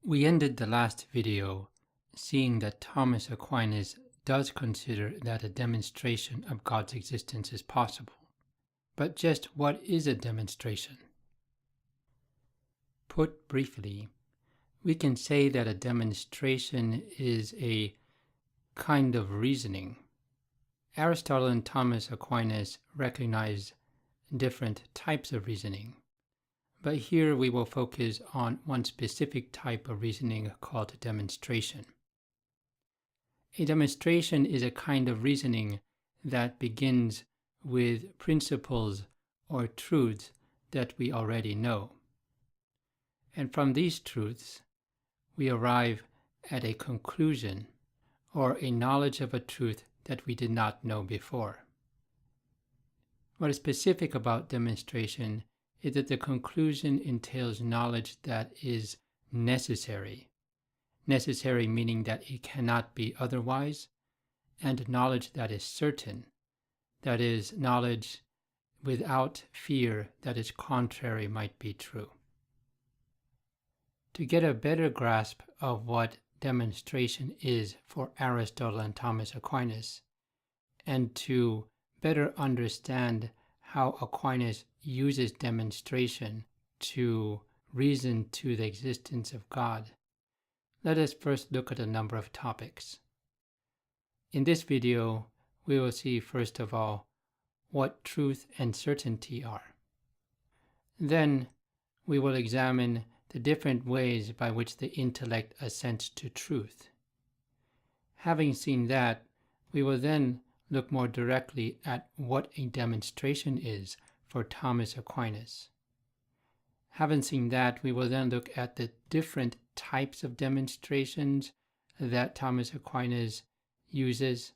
We ended the last video seeing that Thomas Aquinas does consider that a demonstration of God's existence is possible. But just what is a demonstration? Put briefly, we can say that a demonstration is a kind of reasoning. Aristotle and Thomas Aquinas recognize different types of reasoning, but here we will focus on one specific type of reasoning called demonstration. A demonstration is a kind of reasoning that begins with principles or truths that we already know. And from these truths, we arrive at a conclusion or a knowledge of a truth that we did not know before. What is specific about demonstration is that the conclusion entails knowledge that is necessary. Necessary meaning that it cannot be otherwise, and knowledge that is certain, that is, knowledge without fear that its contrary might be true. To get a better grasp of what demonstration is for Aristotle and Thomas Aquinas, and to better understand how Aquinas uses demonstration to reason to the existence of God, let us first look at a number of topics. In this video, we will see first of all what truth and certainty are. Then we will examine the different ways by which the intellect assents to truth. Having seen that, we will then look more directly at what a demonstration is for Thomas Aquinas. Having seen that, we will then look at the different types of demonstrations that Thomas Aquinas uses,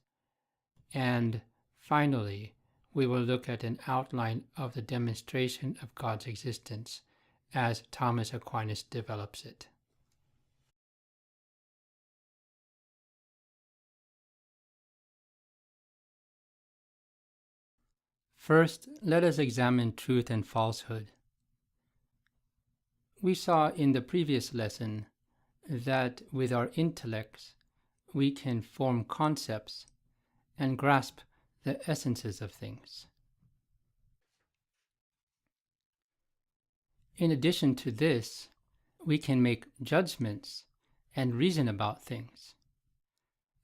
and finally, we will look at an outline of the demonstration of God's existence as Thomas Aquinas develops it. First, let us examine truth and falsehood. We saw in the previous lesson that with our intellects we can form concepts and grasp the essences of things. In addition to this, we can make judgments and reason about things.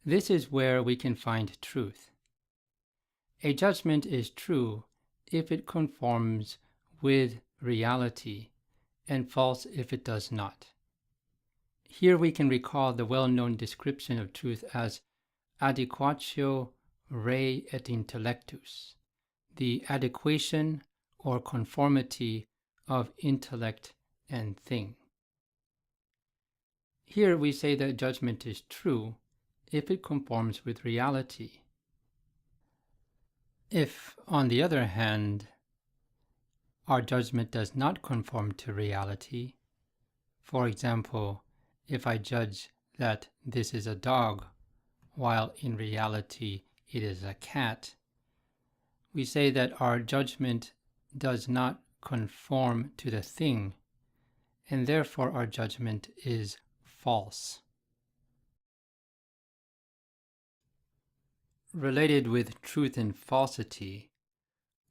This is where we can find truth. A judgment is true if it conforms with reality, and false if it does not. Here we can recall the well-known description of truth as adequatio re et intellectus, the adequation or conformity of intellect and thing. Here we say that judgment is true if it conforms with reality. If, on the other hand, our judgment does not conform to reality, for example, if I judge that this is a dog, while in reality it is a cat, we say that our judgment does not conform to the thing, and therefore our judgment is false. Related with truth and falsity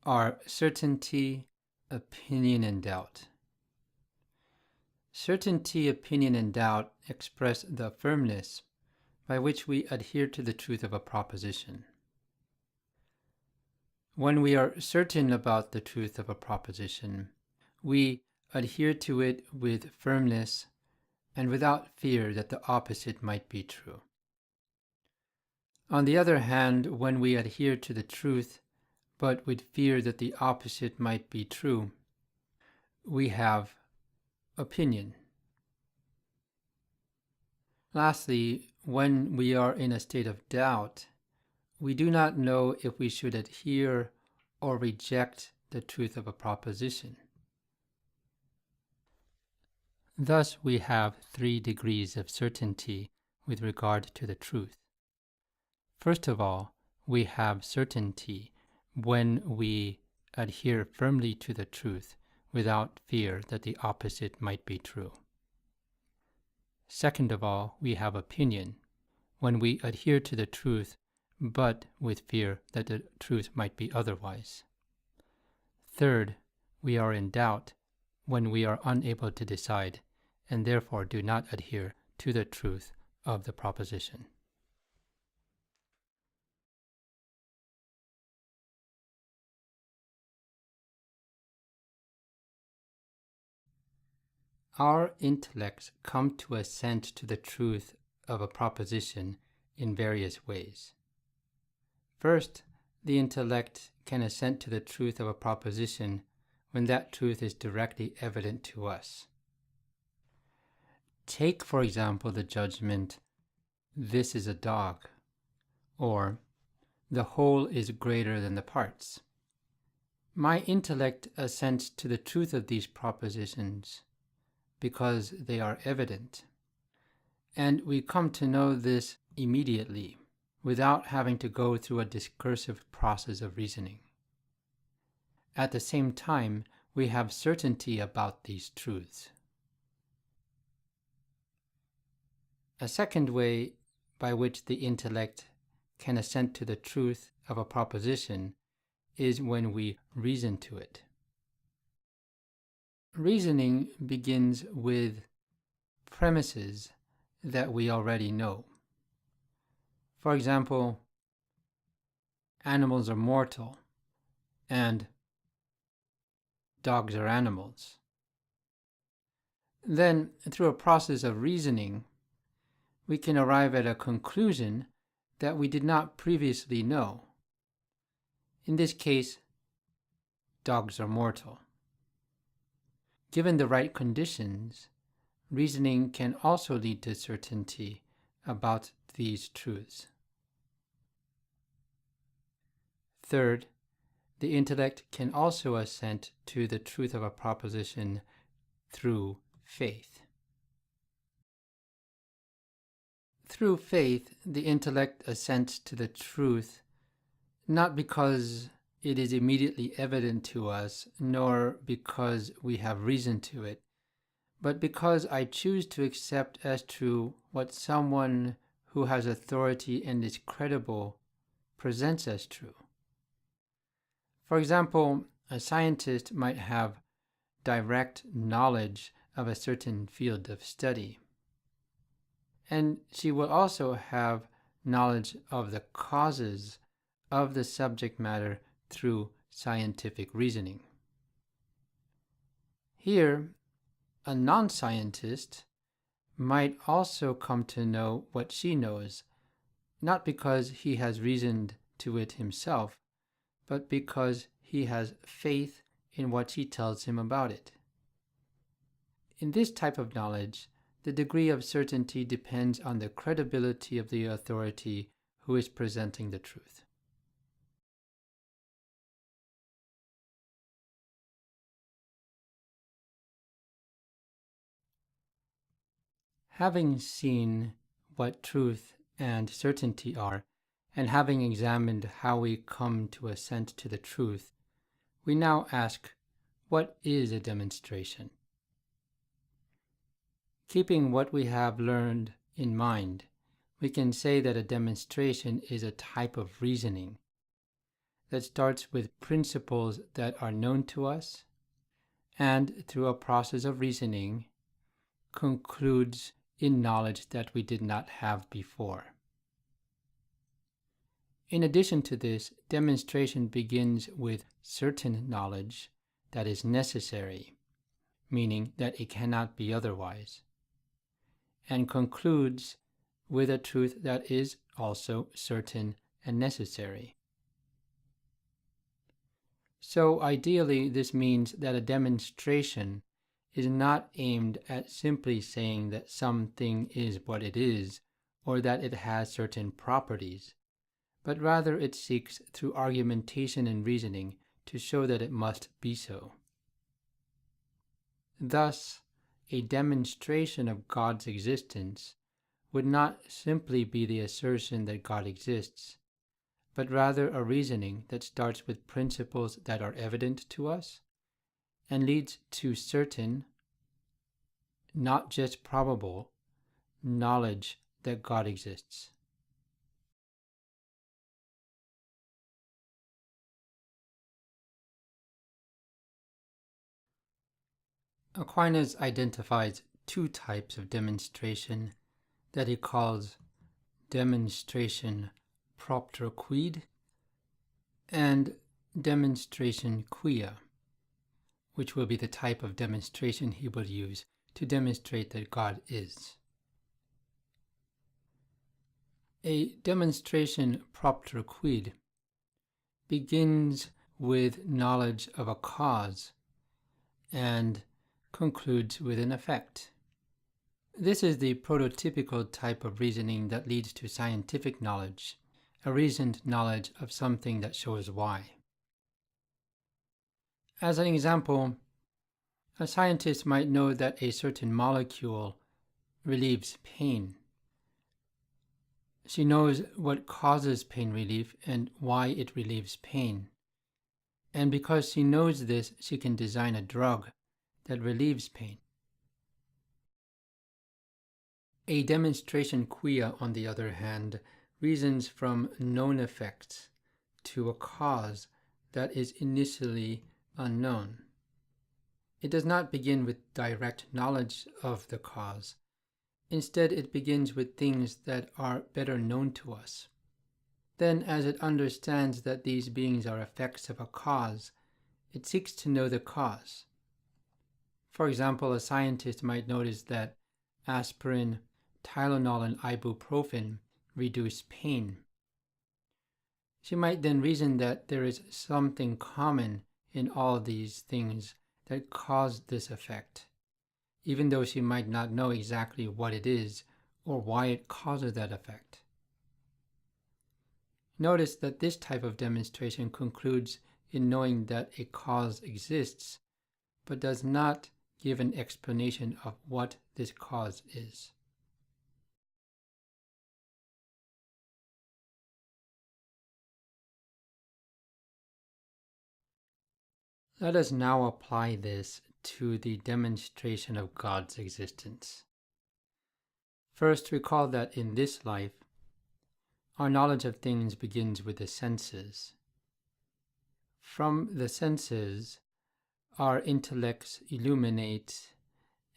are certainty, opinion, and doubt. Certainty, opinion, and doubt express the firmness by which we adhere to the truth of a proposition. When we are certain about the truth of a proposition, we adhere to it with firmness and without fear that the opposite might be true. On the other hand, when we adhere to the truth but with fear that the opposite might be true, we have opinion. Lastly, when we are in a state of doubt, we do not know if we should adhere or reject the truth of a proposition. Thus, we have 3 degrees of certainty with regard to the truth. First of all, we have certainty when we adhere firmly to the truth without fear that the opposite might be true. Second of all, we have opinion, when we adhere to the truth, but with fear that the truth might be otherwise. Third, we are in doubt, when we are unable to decide, and therefore do not adhere to the truth of the proposition. Our intellects come to assent to the truth of a proposition in various ways. First, the intellect can assent to the truth of a proposition when that truth is directly evident to us. Take, for example, the judgment, "This is a dog," or "The whole is greater than the parts." My intellect assents to the truth of these propositions because they are evident, and we come to know this immediately, without having to go through a discursive process of reasoning. At the same time, we have certainty about these truths. A second way by which the intellect can assent to the truth of a proposition is when we reason to it. Reasoning begins with premises that we already know. For example, animals are mortal, and dogs are animals. Then, through a process of reasoning, we can arrive at a conclusion that we did not previously know. In this case, dogs are mortal. Given the right conditions, reasoning can also lead to certainty about these truths. Third, the intellect can also assent to the truth of a proposition through faith. Through faith, the intellect assents to the truth not because it is immediately evident to us, nor because we have reason to it, but because I choose to accept as true what someone who has authority and is credible presents as true. For example, a scientist might have direct knowledge of a certain field of study, and she will also have knowledge of the causes of the subject matter through scientific reasoning. Here, a non-scientist might also come to know what she knows, not because he has reasoned to it himself, but because he has faith in what she tells him about it. In this type of knowledge, the degree of certainty depends on the credibility of the authority who is presenting the truth. Having seen what truth and certainty are, and having examined how we come to assent to the truth, we now ask, what is a demonstration? Keeping what we have learned in mind, we can say that a demonstration is a type of reasoning that starts with principles that are known to us, and through a process of reasoning, concludes in knowledge that we did not have before. In addition to this, demonstration begins with certain knowledge that is necessary, meaning that it cannot be otherwise, and concludes with a truth that is also certain and necessary. So ideally, this means that a demonstration is not aimed at simply saying that something is what it is, or that it has certain properties, but rather it seeks through argumentation and reasoning to show that it must be so. Thus, a demonstration of God's existence would not simply be the assertion that God exists, but rather a reasoning that starts with principles that are evident to us and leads to certain, not just probable, knowledge that God exists. Aquinas identifies two types of demonstration that he calls demonstration propter quid and demonstration quia, which will be the type of demonstration he will use to demonstrate that God is. A demonstration propter quid begins with knowledge of a cause and concludes with an effect. This is the prototypical type of reasoning that leads to scientific knowledge, a reasoned knowledge of something that shows why. As an example, a scientist might know that a certain molecule relieves pain. She knows what causes pain relief and why it relieves pain. And because she knows this, she can design a drug that relieves pain. A demonstration quia, on the other hand, reasons from known effects to a cause that is initially unknown. It does not begin with direct knowledge of the cause. Instead, it begins with things that are better known to us. Then, as it understands that these beings are effects of a cause, it seeks to know the cause. For example, a scientist might notice that aspirin, Tylenol, and ibuprofen reduce pain. She might then reason that there is something common in all these things that cause this effect, even though she might not know exactly what it is or why it causes that effect. Notice that this type of demonstration concludes in knowing that a cause exists, but does not give an explanation of what this cause is. Let us now apply this to the demonstration of God's existence. First, recall that in this life, our knowledge of things begins with the senses. From the senses, our intellects illuminate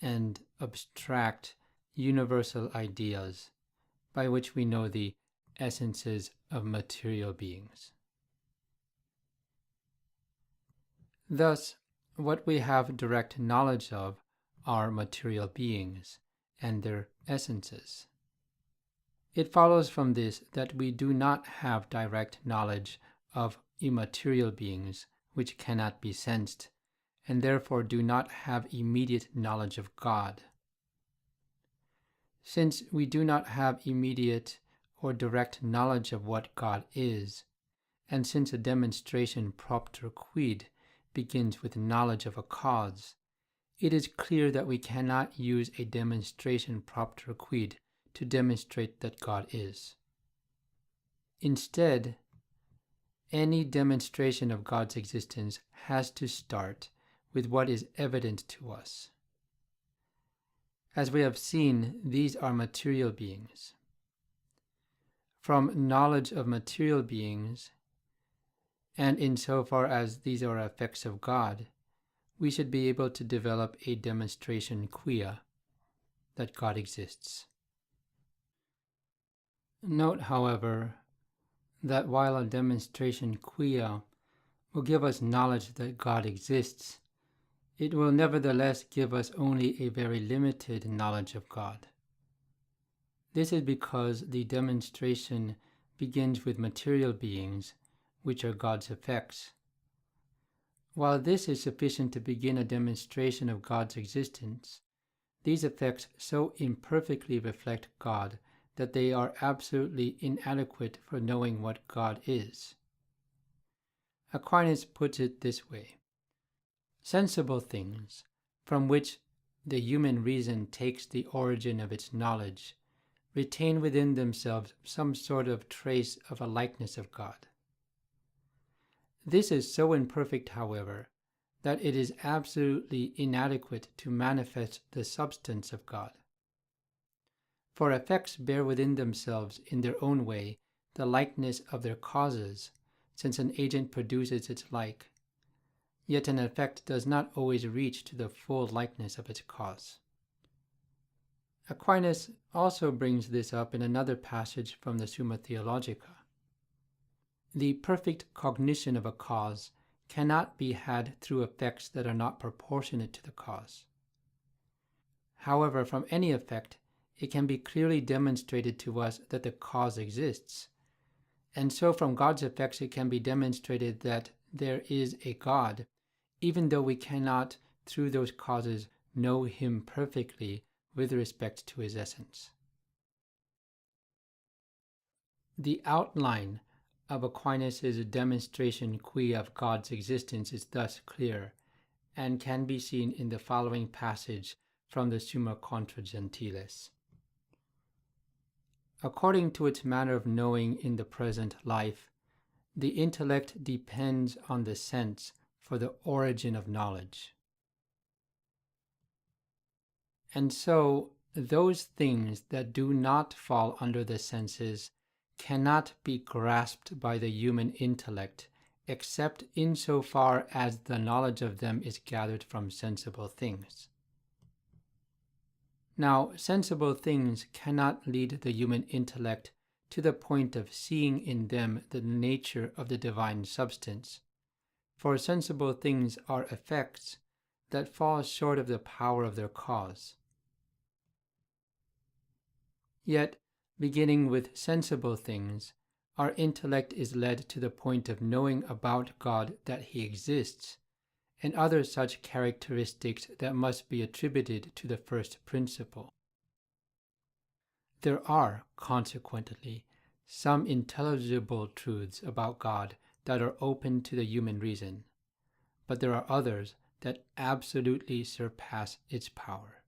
and abstract universal ideas by which we know the essences of material beings. Thus, what we have direct knowledge of are material beings and their essences. It follows from this that we do not have direct knowledge of immaterial beings which cannot be sensed, and therefore do not have immediate knowledge of God. Since we do not have immediate or direct knowledge of what God is, and since a demonstration propter quid begins with knowledge of a cause, it is clear that we cannot use a demonstration propter quid to demonstrate that God is. Instead, any demonstration of God's existence has to start with what is evident to us. As we have seen, these are material beings. From knowledge of material beings, and insofar as these are effects of God, we should be able to develop a demonstration quia that God exists. Note, however, that while a demonstration quia will give us knowledge that God exists, it will nevertheless give us only a very limited knowledge of God. This is because the demonstration begins with material beings, which are God's effects. While this is sufficient to begin a demonstration of God's existence, these effects so imperfectly reflect God that they are absolutely inadequate for knowing what God is. Aquinas puts it this way: sensible things, from which the human reason takes the origin of its knowledge, retain within themselves some sort of trace of a likeness of God. This is so imperfect, however, that it is absolutely inadequate to manifest the substance of God. For effects bear within themselves, in their own way, the likeness of their causes, since an agent produces its like. Yet an effect does not always reach to the full likeness of its cause. Aquinas also brings this up in another passage from the Summa Theologica. The perfect cognition of a cause cannot be had through effects that are not proportionate to the cause. However, from any effect, it can be clearly demonstrated to us that the cause exists. And so from God's effects it can be demonstrated that there is a God, even though we cannot, through those causes, know Him perfectly with respect to His essence. The outline of Aquinas' demonstration qui of God's existence is thus clear, and can be seen in the following passage from the Summa Contra Gentiles. According to its manner of knowing in the present life, the intellect depends on the sense for the origin of knowledge. And so, those things that do not fall under the senses cannot be grasped by the human intellect except insofar as the knowledge of them is gathered from sensible things. Now, sensible things cannot lead the human intellect to the point of seeing in them the nature of the divine substance, for sensible things are effects that fall short of the power of their cause. Yet, beginning with sensible things, our intellect is led to the point of knowing about God that He exists, and other such characteristics that must be attributed to the first principle. There are, consequently, some intelligible truths about God that are open to the human reason, but there are others that absolutely surpass its power.